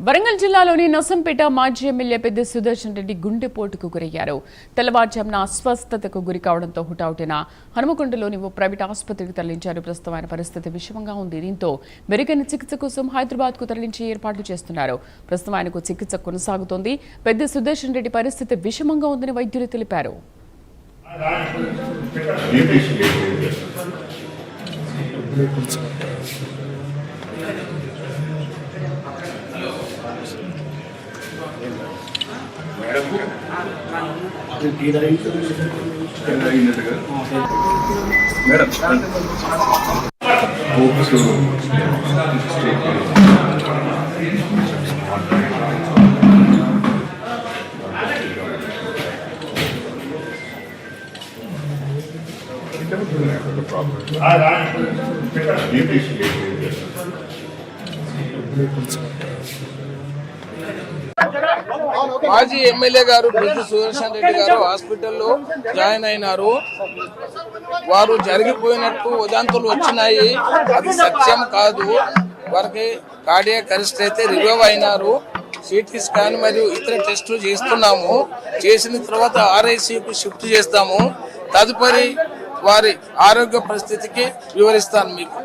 వరంగల్ జిల్లాలోని నసంపేట మాజీ ఎమ్మెల్యే పెద్ద సుదర్శన్ రెడ్డి గుండెపోటుకు గురయ్యారు. తెల్లవారుజామున అస్వస్థతకు గురి కావడంతో హుటాహుటిన హనుమకొండలోని ఓ ప్రైవేట్ ఆసుపత్రికి తరలించారు. ప్రస్తుతం ఆయన పరిస్థితి విషమంగా ఉంది. దీంతో మెరుగైన చికిత్స కోసం హైదరాబాద్కు తరలించి ఏర్పాట్లు చేస్తున్నారు. ప్రస్తుతం ఆయనకు చికిత్స కొనసాగుతోంది. పెద్ద సుదర్శన్ రెడ్డి పరిస్థితి విషమంగా ఉందని వైద్యులు తెలిపారు. మాజీ ఎమ్మెల్యే గారు పెద్ద సుదర్శన్ రెడ్డి గారు హాస్పిటల్లో జాయిన్ అయినారు. వారు జరిగిపోయినట్టు ఉదంతులు వచ్చినాయి, అది సత్యం కాదు. వారికి కార్డియాక్ అరెస్ట్ అయితే రివైవ్ అయినారు. సిటీ స్కాన్ మరియు ఇతర టెస్టులు చేస్తున్నాము. చేసిన తర్వాత ఆర్ఐసీకు షిఫ్ట్ చేస్తాము. తదుపరి వారి ఆరోగ్య పరిస్థితికి వివరిస్తాను. మీకు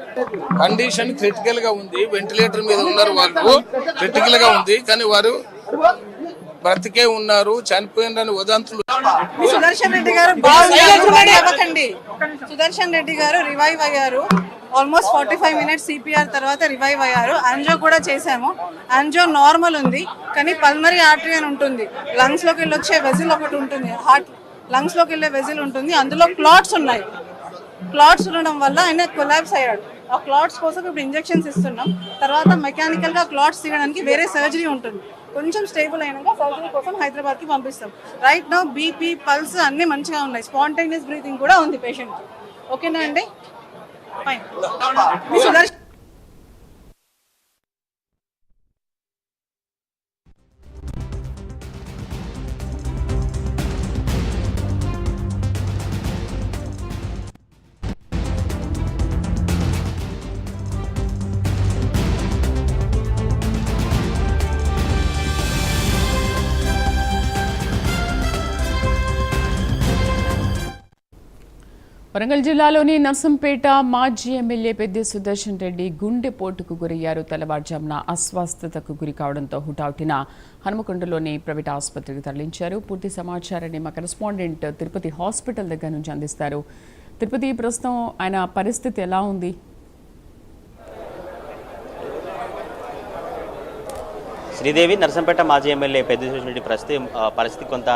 కండిషన్ క్రిటికల్ గా ఉంది. వెంటిలేటర్ మీద ఉన్నారు. వాళ్ళు క్రిటికల్ గా ఉంది, కానీ వారు బ్రతికే ఉన్నారు. చనిపోయిన ఉదంతులు. సుదర్శన్ రెడ్డి గారు సుదర్శన్ రెడ్డి గారు రివైవ్ అయ్యారు. ఆల్మోస్ట్ 45 మినిట్స్ సిపిఆర్ తర్వాత రివైవ్ అయ్యారు. యాంజియో కూడా చేశాము. యాంజియో నార్మల్ ఉంది, కానీ పల్మరీ ఆర్టరీ అని ఉంటుంది. లంగ్స్ లోకి వెళ్ళి వచ్చే వెజిల్ ఒకటి ఉంటుంది. హార్ట్ లంగ్స్ లోకి వెళ్ళే వెజిల్ ఉంటుంది. అందులో క్లాట్స్ ఉన్నాయి. క్లాట్స్ ఉండడం వల్ల ఆయన కొలాప్స్ అయ్యాడు. ఆ క్లాట్స్ కోసం ఇప్పుడు ఇంజెక్షన్స్ ఇస్తున్నాం. తర్వాత మెకానికల్ గా క్లాట్స్ తీయడానికి వేరే సర్జరీ ఉంటుంది. కొంచెం స్టేబుల్ అయినాక సర్జరీ కోసం హైదరాబాద్ కి పంపిస్తాం. రైట్ నౌ బీపీ, పల్స్ అన్ని మంచిగా ఉన్నాయి. స్పాంటేనియస్ బ్రీతింగ్ కూడా ఉంది పేషెంట్. ఓకేనా అండి? ఫైన్. వరంగల్ జిల్లాలోని నర్సంపేట మాజీ ఎమ్మెల్యే పెద్ద సుదర్శన్ రెడ్డి గుండెపోటుకు గురయ్యారు. తెల్లవారుజామున అస్వస్థతకు గురి కావడంతో హుటాహుటిన హనుమకొండలోని ప్రైవేట్ ఆసుపత్రికి తరలించారు. పూర్తి సమాచారాన్ని మా కరెస్పాండెంట్ తిరుపతి హాస్పిటల్ దగ్గర నుంచి అందిస్తారు. తిరుపతి, ప్రస్తుతం ఆయన పరిస్థితి ఎలా ఉంది? శ్రీదేవి, నర్సంపేట మాజీ ఎమ్మెల్యే పెద్ద సుదర్శన్ రెడ్డి పరిస్థితి కొంత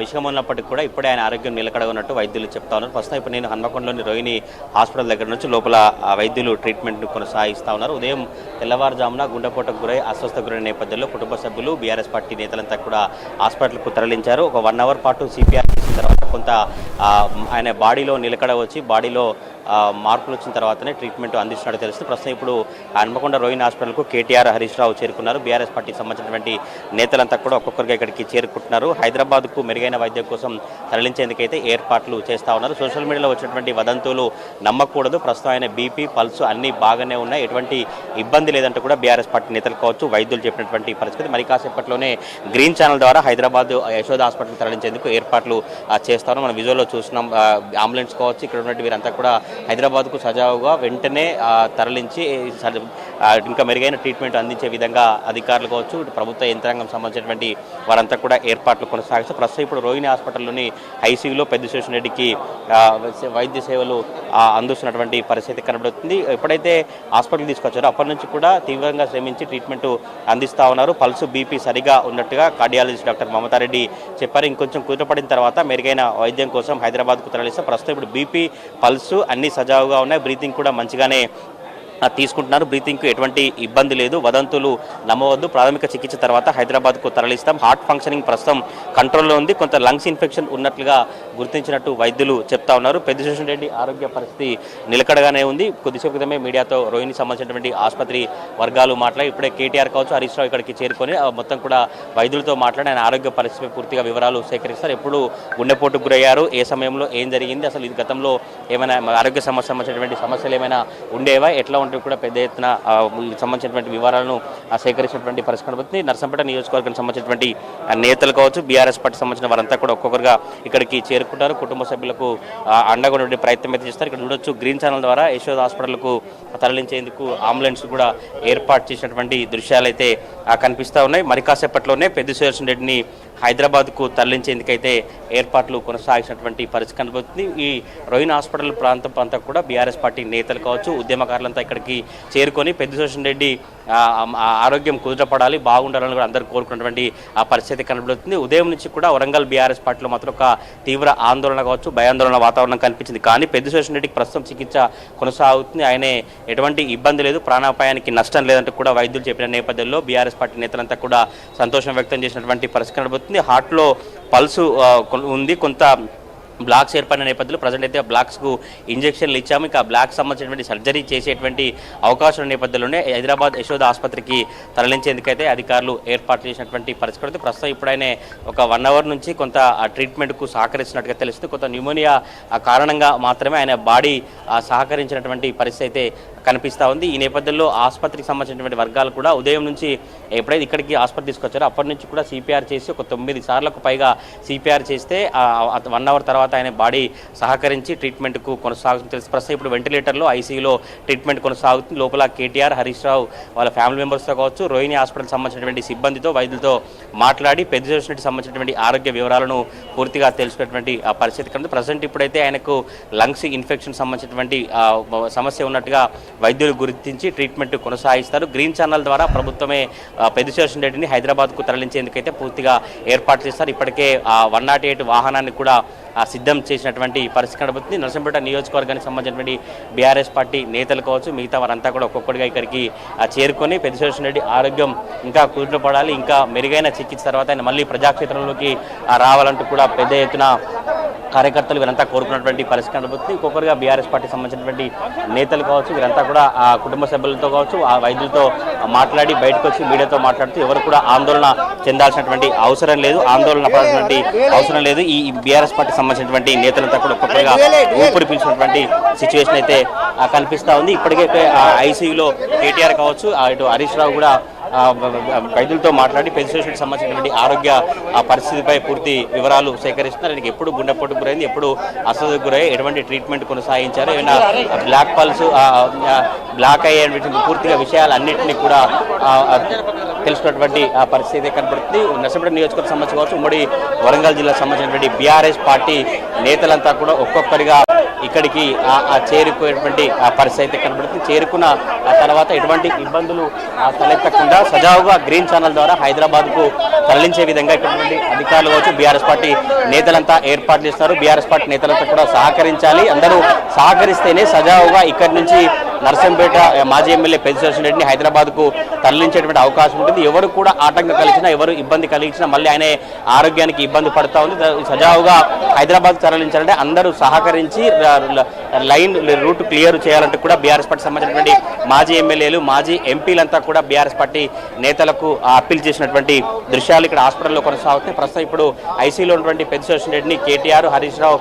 విషయం ఉన్నప్పటికీ కూడా ఇప్పుడే ఆయన ఆరోగ్యం నిలకడగా ఉన్నట్టు వైద్యులు చెప్తా ఉన్నారు. ప్రస్తుతం ఇప్పుడు నేను హన్మకొండలోని రోహిణి హాస్పిటల్ దగ్గర నుంచి లోపల వైద్యులు ట్రీట్మెంట్ కొనసాగిస్తూ ఉన్నారు. ఉదయం తెల్లవారుజామున గుండెపోటుకు గురై అస్వస్థ గురైన నేపథ్యంలో కుటుంబ సభ్యులు, బీఆర్ఎస్ పార్టీ నేతలంతా కూడా హాస్పిటల్కు తరలించారు. ఒక 1 అవర్ పాటు సిపిఆర్ చేసిన తర్వాత కొంత ఆయన బాడీలో నిలకడ వచ్చి బాడీలో మార్పులు వచ్చిన తర్వాతనే ట్రీట్మెంట్ అందిస్తున్నట్టు తెలుస్తుంది. ప్రస్తుతం ఇప్పుడు హన్మకొండ రోహిణి హాస్పిటల్కు కేటీఆర్, హరీష్ రావు చేరుకున్నారు. బీఆర్ఎస్ పార్టీకి సంబంధించినటువంటి నేతలంతా కూడా ఒక్కొక్కరిగా ఇక్కడికి చేరుకుంటున్నారు. హైదరాబాద్కు మెరుగైన వైద్యం కోసం తరలించేందుకైతే ఏర్పాట్లు చేస్తూ ఉన్నారు. సోషల్ మీడియాలో వచ్చినటువంటి వదంతులు నమ్మకూడదు. ప్రస్తుతం ఆయన బీపీ, పల్స్ అన్నీ బాగానే ఉన్నాయి, ఎటువంటి ఇబ్బంది లేదంటూ కూడా బీఆర్ఎస్ పార్టీ నేతలు కావచ్చు, వైద్యులు చెప్పినటువంటి పరిస్థితి. మరి కాసేపట్లోనే గ్రీన్ ఛానల్ ద్వారా హైదరాబాద్ యశోద హాస్పిటల్కి తరలించేందుకు ఏర్పాట్లు చేస్తా ఉన్నాం. మనం విజువల్లో చూస్తున్నాం. అంబులెన్స్ కావచ్చు, ఇక్కడ ఉన్నటువంటి వీరంతా కూడా హైదరాబాద్కు సజావుగా వెంటనే తరలించి ఇంకా మెరుగైన ట్రీట్మెంట్ అందించే విధంగా అధికారులు కావచ్చు, ప్రభుత్వ యంత్రాంగం సంబంధించినటువంటి వారంతా కూడా ఏర్పాట్లు కొనసాగిస్తూ ప్రస్తుతం ఇప్పుడు రోహిణి హాస్పిటల్లోని ఐసీయూలో పెద్ద సుదర్శన్ రెడ్డికి వైద్య సేవలు అందిస్తున్నటువంటి పరిస్థితి కనబడుతుంది. ఎప్పుడైతే హాస్పిటల్ తీసుకొచ్చారో అప్పటి నుంచి కూడా తీవ్రంగా శ్రమించి ట్రీట్మెంట్ అందిస్తూ ఉన్నారు. పల్సు, బీపీ సరిగా ఉన్నట్టుగా కార్డియాలజిస్ట్ డాక్టర్ మమతారెడ్డి చెప్పారు. ఇంకొంచెం కుదుటపడిన తర్వాత మెరుగైన వైద్యం కోసం హైదరాబాద్కు తరలిస్తే ప్రస్తుతం ఇప్పుడు బీపీ, పల్సు అన్ని సజావుగా ఉన్నాయి. బ్రీతింగ్ కూడా మంచిగానే తీసుకుంటున్నారు. బ్రీతింగ్కు ఎటువంటి ఇబ్బంది లేదు. వదంతులు నమ్మవద్దు. ప్రాథమిక చికిత్స తర్వాత హైదరాబాద్కు తరలిస్తాం. హార్ట్ ఫంక్షనింగ్ ప్రస్తుతం కంట్రోల్లో ఉంది. కొంత లంగ్స్ ఇన్ఫెక్షన్ ఉన్నట్లుగా గుర్తించినట్టు వైద్యులు చెప్తా ఉన్నారు. పెద్ద సుదర్శన్ రెడ్డి ఆరోగ్య పరిస్థితి నిలకడగానే ఉంది. కొద్దిసేపు క్రితమే మీడియాతో రోహిణి సంబంధించినటువంటి ఆసుపత్రి వర్గాలు మాట్లాడి ఇప్పుడే కేటీఆర్ కావచ్చు, హరీష్ రావు ఇక్కడికి చేరుకొని మొత్తం కూడా వైద్యులతో మాట్లాడి ఆయన ఆరోగ్య పరిస్థితి పూర్తిగా వివరాలు సేకరిస్తారు. ఎప్పుడు గుండెపోటుకు గురయ్యారు, ఏ సమయంలో ఏం జరిగింది, అసలు ఇది గతంలో ఏమైనా ఆరోగ్య సమస్యలు ఏమైనా ఉండేవా, ఎట్లా లాంటివి కూడా పెద్ద ఎత్తున సంబంధించినటువంటి వివరాలను సేకరించినటువంటి పరిస్థితి కనబడుతుంది. నర్సంపేట నియోజకవర్గానికి సంబంధించినటువంటి నేతలు కావచ్చు, బీఆర్ఎస్ పార్టీ సంబంధించిన వారంతా కూడా ఒక్కొక్కరుగా ఇక్కడికి చేరుకుంటారు. కుటుంబ సభ్యులకు అండగా ఉండే ప్రయత్నం అయితే చేస్తారు. ఇక్కడ చూడొచ్చు గ్రీన్ ఛానల్ ద్వారా యశోద హాస్పిటల్కు తరలించేందుకు అంబులెన్స్ కూడా ఏర్పాటు చేసినటువంటి దృశ్యాలు అయితే కనిపిస్తూ ఉన్నాయి. మరి కాసేపట్లోనే పెద్ద సుదర్శన్ రెడ్డిని హైదరాబాద్కు తరలించేందుకైతే ఏర్పాట్లు కొనసాగించినటువంటి పరిస్థితి కనబడుతుంది. ఈ రోహిణి హాస్పిటల్ ప్రాంతం అంతా కూడా బీఆర్ఎస్ పార్టీ నేతలు కావచ్చు, ఉద్యమకారులంతా ఇక్కడికి చేరుకొని పెద్ద సుదర్శన్ రెడ్డి ఆరోగ్యం కుదుటపడాలి, బాగుండాలని కూడా అందరూ కోరుకున్నటువంటి ఆ పరిస్థితి కనబడుతుంది. ఉదయం నుంచి కూడా వరంగల్ బీఆర్ఎస్ పార్టీలో మాత్రం ఒక తీవ్ర ఆందోళన కావచ్చు, భయాందోళన వాతావరణం కనిపించింది. కానీ పెద్ద సుదర్శన్ రెడ్డికి ప్రస్తుతం చికిత్స కొనసాగుతుంది. ఆయనే ఎటువంటి ఇబ్బంది లేదు, ప్రాణాపాయానికి నష్టం లేదంటూ కూడా వైద్యులు చెప్పిన నేపథ్యంలో బీఆర్ఎస్ పార్టీ నేతలంతా కూడా సంతోషం వ్యక్తం చేసినటువంటి పరిస్థితి కనబడుతుంది. హార్ట్లో పల్సు ఉంది, కొంత బ్లాక్స్ ఏర్పడిన నేపథ్యంలో ప్రజెంట్ అయితే బ్లాక్స్కు ఇంజెక్షన్లు ఇచ్చాము. ఇంకా బ్లాక్ సంబంధించినటువంటి సర్జరీ చేసేటువంటి అవకాశం నేపథ్యంలోనే హైదరాబాద్ యశోద ఆసుపత్రికి తరలించేందుకైతే అధికారులు ఏర్పాటు చేసినటువంటి పరిస్థితి. ప్రస్తుతం ఇప్పుడైనా ఒక 1 అవర్ నుంచి కొంత ట్రీట్మెంట్కు సహకరిస్తున్నట్టుగా తెలుస్తుంది. కొంత న్యూమోనియా కారణంగా మాత్రమే ఆయన బాడీ సహకరించినటువంటి పరిస్థితి అయితే కనిపిస్తూ ఉంది. ఈ నేపథ్యంలో ఆసుపత్రికి సంబంధించినటువంటి వర్గాలు కూడా ఉదయం నుంచి ఎప్పుడైతే ఇక్కడికి ఆసుపత్రి తీసుకొచ్చారో అప్పటి నుంచి కూడా సిపిఆర్ చేసి ఒక 9 సార్లకు పైగా సిపిఆర్ చేస్తే 1 అవర్ తర్వాత ఆయన బాడీ సహకరించి ట్రీట్మెంట్కు కొనసాగుతుంది. ప్రస్తుతం ఇప్పుడు వెంటిలేటర్లో ఐసీయూలో ట్రీట్మెంట్ కొనసాగుతుంది. లోపల కేటీఆర్, హరీష్ రావు వాళ్ళ ఫ్యామిలీ మెంబర్స్తో కావచ్చు, రోహిణి హాస్పిటల్ సంబంధించినటువంటి సిబ్బందితో, వైద్యులతో మాట్లాడి పెద్ద సుదర్శన్ సంబంధించినటువంటి ఆరోగ్య వివరాలను పూర్తిగా తెలుసుకున్నటువంటి పరిస్థితి కనుక ప్రజెంట్ ఇప్పుడైతే ఆయనకు లంగ్స్ ఇన్ఫెక్షన్ సంబంధించినటువంటి సమస్య ఉన్నట్టుగా వైద్యులు గుర్తించి ట్రీట్మెంట్ కొనసాగిస్తారు. గ్రీన్ ఛానల్ ద్వారా ప్రభుత్వమే పెద్ద సుదర్శన్ రెడ్డిని హైదరాబాద్కు తరలించేందుకైతే పూర్తిగా ఏర్పాటు చేస్తారు. ఇప్పటికే 108 వాహనాన్ని కూడా సిద్ధం చేసినటువంటి పరిస్థితి కనబడుతుంది. నర్సంపేట నియోజకవర్గానికి సంబంధించినటువంటి బీఆర్ఎస్ పార్టీ నేతలు కావచ్చు, మిగతా వారంతా కూడా ఒక్కొక్కటిగా ఇక్కడికి చేరుకొని పెద్ద సుదర్శన్ రెడ్డి ఆరోగ్యం ఇంకా కుదుటపడాలి, ఇంకా మెరుగైన చికిత్స తర్వాత ఆయన మళ్ళీ ప్రజాక్షేత్రంలోకి రావాలంటూ కూడా పెద్ద ఎత్తున కార్యకర్తలు వీరంతా కోరుకున్నటువంటి పరిస్థితి కనబడుతుంది. ఒక్కొక్కరుగా బీఆర్ఎస్ పార్టీ సంబంధించినటువంటి నేతలు కావచ్చు, వీరంతా కూడా ఆ కుటుంబ సభ్యులతో కావచ్చు, ఆ వైద్యులతో మాట్లాడి బయటకు వచ్చి మీడియాతో మాట్లాడుతూ ఎవరు కూడా ఆందోళన చెందాల్సినటువంటి అవసరం లేదు, ఆందోళన పడాల్సినటువంటి అవసరం లేదు. ఈ బీఆర్ఎస్ పార్టీ సంబంధించినటువంటి నేతలంతా కూడా ఒక్కొక్కరుగా ఊపిరి పీల్చినటువంటి సిచ్యువేషన్ అయితే కనిపిస్తూ ఉంది. ఇప్పటికే ఐసీయూలో కేటీఆర్ కావచ్చు, ఇటు హరీష్ రావు కూడా వైద్యులతో మాట్లాడి పెద్ద సుదర్శన్ సంబంధించినటువంటి ఆరోగ్య పరిస్థితిపై పూర్తి వివరాలు సేకరిస్తున్నారు. ఆయనకి ఎప్పుడు గుండెపోటుకు గురైంది, ఎప్పుడు అస్వస్థతకు గురై ఎటువంటి ట్రీట్మెంట్ కొనసాగించారు, ఏమైనా బ్లాక్ పల్స్ బ్లాక్ అయ్యేటువంటి పూర్తిగా విషయాలన్నింటినీ కూడా తెలుసుకున్నటువంటి పరిస్థితి కనబడుతుంది. నర్సంపేట నియోజకవర్గం సంబంధించి కావచ్చు, ఉమ్మడి వరంగల్ జిల్లా సంబంధించినటువంటి బీఆర్ఎస్ పార్టీ నేతలంతా కూడా ఒక్కొక్కరిగా ఇక్కడికి చేరుకునేటువంటి పరిస్థితి అయితే కనబడుతుంది. చేరుకున్న తర్వాత ఎటువంటి ఇబ్బందులు తలెత్తకుండా సజావుగా గ్రీన్ ఛానల్ ద్వారా హైదరాబాద్కు తరలించే విధంగా ఇక్కడ అధికారులు కావచ్చు, బీఆర్ఎస్ పార్టీ నేతలంతా ఏర్పాట్లు చేస్తున్నారు. బీఆర్ఎస్ పార్టీ నేతలంతా కూడా సహకరించాలి, అందరూ సహకరిస్తేనే సజావుగా ఇక్కడి నుంచి నర్సంపేట మాజీ ఎమ్మెల్యే పెద్ద సుదర్శన్ రెడ్డిని హైదరాబాద్కు తరలించేటువంటి అవకాశం ఉంటుంది. ఎవరు కూడా ఆటంకం కలిగినా, ఎవరు ఇబ్బంది కలిగించినా మళ్ళీ ఆయన ఆరోగ్యానికి ఇబ్బంది పడుతూ ఉంది. సజావుగా హైదరాబాద్ తరలించాలంటే అందరూ సహకరించి లైన్ రూట్ క్లియర్ చేయాలంటే కూడా బీఆర్ఎస్ పార్టీ సంబంధించినటువంటి మాజీ ఎమ్మెల్యేలు, మాజీ ఎంపీలంతా కూడా బీఆర్ఎస్ పార్టీ నేతలకు అప్పీల్ చేసినటువంటి దృశ్యాలు ఇక్కడ హాస్పిటల్లో కొనసాగుతాయి. ప్రస్తుతం ఇప్పుడు ఐసీలో ఉన్నటువంటి పెద్ద సుదర్శన్ రెడ్డిని కేటీఆర్, హరీష్ రావు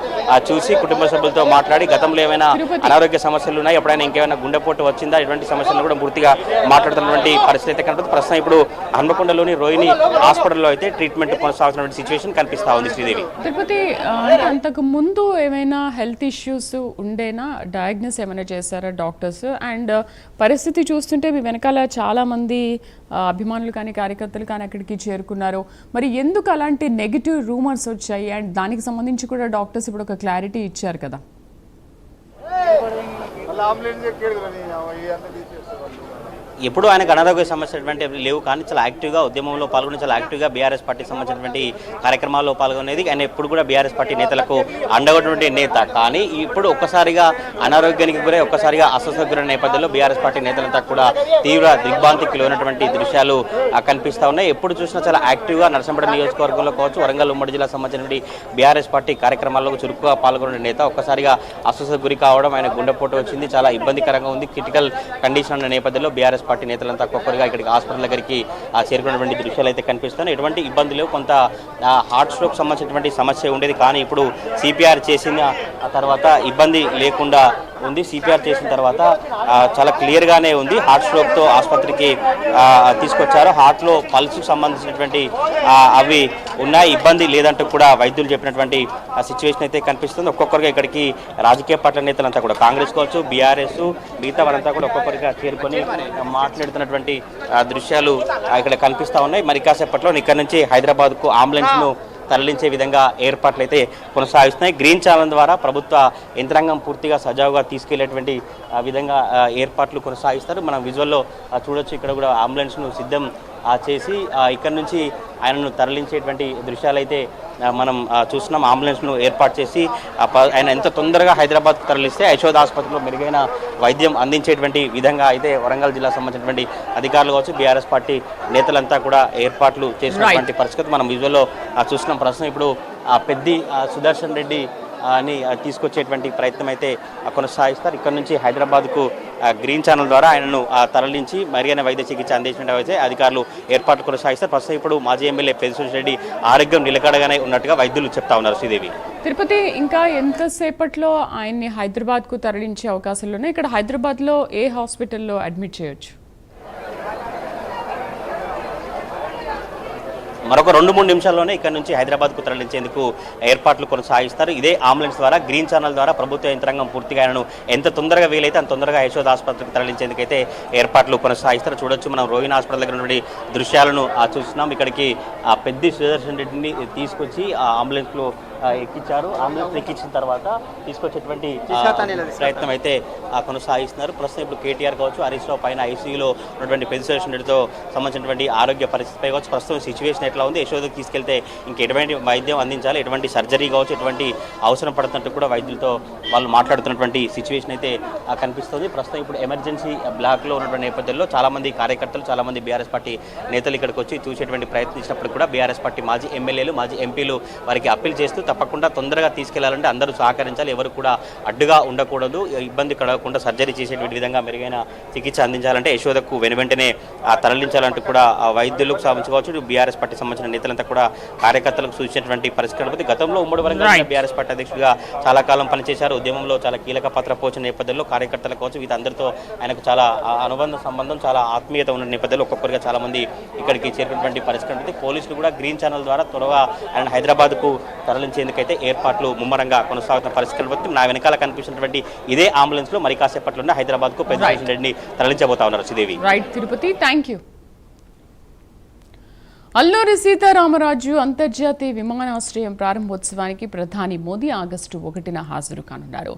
చూసి కుటుంబ సభ్యులతో మాట్లాడి గతంలో ఏమైనా అనారోగ్య సమస్యలు ఉన్నాయి, ఎప్పుడైనా ఇంకేమైనా గుండెపోటు వచ్చిందా, ఇటువంటి సమస్యలను కూడా పూర్తిగా మాట్లాడుతున్నటువంటి పరిస్థితి అయితే కనబడుతుంది. ప్రస్తుతం ఇప్పుడు హన్మకొండలోని రోహిణి హాస్పిటల్లో అయితే ట్రీట్మెంట్ కొనసాగుతున్న సిచ్యువేషన్ కనిపిస్తా ఉంది. శ్రీదేవి, తిరుపతి, అంతకు ముందు ఏమైనా హెల్త్ ఇష్యూస్ ఉండేనా, డయాగ్నోస్ ఏమైనా చేశారా డాక్టర్స్? అండ్ పరిస్థితి చూస్తుంటే మీ వెనకాల చాలా మంది అభిమానులు కానీ కార్యకర్తలు కానీ అక్కడికి చేరుకున్నారు. మరి ఎందుకు అలాంటి నెగిటివ్ రూమర్స్ వచ్చాయి? అండ్ దానికి సంబంధించి కూడా డాక్టర్స్ ఇప్పుడు ఒక క్లారిటీ ఇచ్చారు కదా. ఎప్పుడు ఆయనకు అనారోగ్య సమస్యలు లేవు, కానీ చాలా యాక్టివ్గా ఉద్యమంలో పాల్గొని చాలా యాక్టివ్గా బీఆర్ఎస్ పార్టీ సంబంధించినటువంటి కార్యక్రమాల్లో పాల్గొనేది. ఆయన ఎప్పుడు కూడా బీఆర్ఎస్ పార్టీ నేతలకు అండగొన్నటువంటి నేత. కానీ ఇప్పుడు ఒక్కసారిగా అనారోగ్యానికి గురై ఒక్కసారిగా అస్వస్థతకు గురైన నేపథ్యంలో బీఆర్ఎస్ పార్టీ నేతలంతా కూడా తీవ్ర దిగ్భ్రాంతికి లోనటువంటి దృశ్యాలు కనిపిస్తూ ఉన్నాయి. ఎప్పుడు చూసినా చాలా యాక్టివ్గా నర్సంపేట నియోజకవర్గంలో కావచ్చు, వరంగల్ ఉమ్మడి జిల్లా సంబంధించినటువంటి బీఆర్ఎస్ పార్టీ కార్యక్రమాల్లో చురుకుగా పాల్గొనే నేత ఒక్కసారిగా అస్వస్థతకు గురి కావడం, ఆయన గుండెపోటు వచ్చింది, చాలా ఇబ్బందికరంగా ఉంది, క్రిటికల్ కండిషన్ ఉన్న నేపథ్యంలో బీఆర్ఎస్ పార్టీ నేతలంతా ఒక్కొక్కరిగా ఇక్కడికి హాస్పిటల్ దగ్గరికి చేరుకున్నటువంటి దృశ్యాలు అయితే కనిపిస్తున్నాయి. ఎటువంటి ఇబ్బందులు, కొంత హార్ట్ స్ట్రోక్ సంబంధించినటువంటి సమస్య ఉండేది, కానీ ఇప్పుడు సిపిఆర్ చేసిన తర్వాత ఇబ్బంది లేకుండా ఉంది. సిపిఆర్ చేసిన తర్వాత చాలా క్లియర్గానే ఉంది. హార్ట్ స్ట్రోక్తో ఆసుపత్రికి తీసుకొచ్చారు. హార్ట్లో పల్స్కి సంబంధించినటువంటి అవి ఉన్నాయి, ఇబ్బంది లేదంటూ కూడా వైద్యులు చెప్పినటువంటి సిచ్యువేషన్ అయితే కనిపిస్తుంది. ఒక్కొక్కరిగా ఇక్కడికి రాజకీయ పార్టీల నేతలంతా కూడా కాంగ్రెస్ కావచ్చు, బీఆర్ఎస్, మిగతా వారంతా కూడా ఒక్కొక్కరిగా చేరుకొని మాట్లాడుతున్నటువంటి దృశ్యాలు ఇక్కడ కనిపిస్తూ ఉన్నాయి. మరి కాసేపట్లో ఇక్కడ నుంచి హైదరాబాద్కు అంబులెన్స్ను తరలించే విధంగా ఏర్పాట్లు అయితే కొనసాగిస్తున్నాయి. గ్రీన్ ఛానల్ ద్వారా ప్రభుత్వ యంత్రాంగం పూర్తిగా సజావుగా తీసుకెళ్లేటువంటి విధంగా ఏర్పాట్లు కొనసాగిస్తారు. మనం విజువల్లో చూడొచ్చు. ఇక్కడ కూడా అంబులెన్స్ను సిద్ధం చేసి ఇక్కడ నుంచి ఆయనను తరలించేటువంటి దృశ్యాలు అయితే మనం చూస్తున్నాం. అంబులెన్స్ను ఏర్పాటు చేసి ఆయన ఎంత తొందరగా హైదరాబాద్కు తరలిస్తే యశోద ఆసుపత్రిలో మెరుగైన వైద్యం అందించేటువంటి విధంగా అయితే వరంగల్ జిల్లా సంబంధించినటువంటి అధికారులు కావచ్చు, బీఆర్ఎస్ పార్టీ నేతలంతా కూడా ఏర్పాట్లు చేసినటువంటి పరిస్థితి మనం విజువల్లో చూస్తున్నాం. ప్రస్తుతం ఇప్పుడు పెద్ది సుదర్శన్ రెడ్డి అని తీసుకొచ్చేటువంటి ప్రయత్నం అయితే కొనసాగిస్తారు. ఇక్కడ నుంచి హైదరాబాద్కు గ్రీన్ ఛానల్ ద్వారా ఆయనను తరలించి మెరుగైన వైద్య చికిత్స అందించినట్టు అధికారులు ఏర్పాట్లు కొనసాగిస్తారు. ప్రస్తుతం ఇప్పుడు మాజీ ఎమ్మెల్యే పెద్దిరెడ్డి రెడ్డి ఆరోగ్యం నిలకడగానే ఉన్నట్టుగా వైద్యులు చెప్తా ఉన్నారు. శ్రీదేవి, తిరుపతి, ఇంకా ఎంతసేపట్లో ఆయన్ని హైదరాబాద్కు తరలించే అవకాశాలు ఉన్నాయి? ఇక్కడ హైదరాబాద్లో ఏ హాస్పిటల్లో అడ్మిట్ చేయొచ్చు? మరొక 2-3 నిమిషాల్లోనే ఇక్కడ నుంచి హైదరాబాద్కు తరలించేందుకు ఏర్పాట్లు కొనసాగిస్తారు. ఇదే అంబులెన్స్ ద్వారా, గ్రీన్ ఛానల్ ద్వారా ప్రభుత్వ యంత్రాంగం పూర్తిగా ఆయనను ఎంత తొందరగా వీలైతే అంత తొందరగా యశోద ఆసుపత్రికి తరలించేందుకైతే ఏర్పాట్లు కొనసాగిస్తారు. చూడొచ్చు, మనం రోహిణి హాస్పిటల్ దగ్గర ఉన్నటువంటి దృశ్యాలను చూస్తున్నాం. ఇక్కడికి పెద్ది సుదర్శన్ రెడ్డిని తీసుకొచ్చి అంబులెన్స్లో ఎక్కించారు. అంబులెన్స్ ఎక్కించిన తర్వాత తీసుకొచ్చేటువంటి ప్రయత్నం అయితే కొనసాగిస్తున్నారు. ప్రస్తుతం ఇప్పుడు కేటీఆర్ కావచ్చు, హరీష్ రావు పైన ఐసీయూలో ఉన్నటువంటి పెద్ది సుదర్శన్ రెడ్డితో సంబంధించినటువంటి ఆరోగ్య పరిస్థితిపై కావచ్చు, ప్రస్తుతం సిచ్యువేషన్ ఎట్లా ఉంది, యశోదకి తీసుకెళ్తే ఇంకెటువంటి వైద్యం అందించాలి, ఎటువంటి సర్జరీ కావచ్చు, ఎటువంటి అవసరం పడుతున్నట్టు కూడా వైద్యులతో వాళ్ళు మాట్లాడుతున్నటువంటి సిచ్యువేషన్ అయితే కనిపిస్తుంది. ప్రస్తుతం ఇప్పుడు ఎమర్జెన్సీ బ్లాక్లో ఉన్నటువంటి నేపథ్యంలో చాలామంది కార్యకర్తలు, చాలామంది బీఆర్ఎస్ పార్టీ నేతలు ఇక్కడికి వచ్చి చూసేటువంటి ప్రయత్నించినప్పుడు కూడా బీఆర్ఎస్ పార్టీ మాజీ ఎమ్మెల్యేలు, మాజీ ఎంపీలు వారికి అప్పీల్ చేస్తూ తప్పకుండా తొందరగా తీసుకెళ్లాలంటే అందరూ సహకరించాలి, ఎవరు కూడా అడ్డుగా ఉండకూడదు, ఇబ్బంది కలగకుండా సర్జరీ చేసేటువంటి విధంగా మెరుగైన చికిత్స అందించాలంటే యశోదకు వెనువెంటనే తరలించాలంటూ కూడా వైద్యులకు సంబంధించుకోవచ్చు, బీఆర్ఎస్ పార్టీ సంబంధించిన నేతలంతా కూడా కార్యకర్తలకు సూచించినటువంటి పరిస్థితి. గతంలో ఉమ్మడి వరంగల్ బీఆర్ఎస్ పార్టీ అధ్యక్షుడిగా చాలా కాలం పనిచేశారు. ఉద్యమంలో చాలా కీలక పాత్ర పోచిన నేపథ్యంలో కార్యకర్తల కావచ్చు, వీరందరితో ఆయనకు చాలా అనుబంధ సంబంధం, చాలా ఆత్మీయత ఉన్న నేపథ్యంలో ఒక్కొక్కరిగా చాలా మంది ఇక్కడికి చేరినటువంటి పరిస్థితి. పోలీసులు కూడా గ్రీన్ ఛానల్ ద్వారా త్వరగా ఆయన హైదరాబాద్కు తరలించేందుకైతే ఏర్పాట్లు ముమ్మరంగా కొనసాగుతున్న పరిస్థితి. నా వెనకాల కనిపిస్తున్నటువంటి ఇదే అంబులెన్స్ లో మరి కాసేపట్లోనే హైదరాబాద్కు పెద్దిరెడ్డి రెడ్డిని తరలించబోతా ఉన్నారు. Sridevi, right Tirupati, thank you. Alluri Sitaramaraju అంతర్జాతీయ విమానాశ్రయం ప్రారంభోత్సవానికి ప్రధాని మోదీ ఆగస్టు 1న హాజరు కానున్నారు.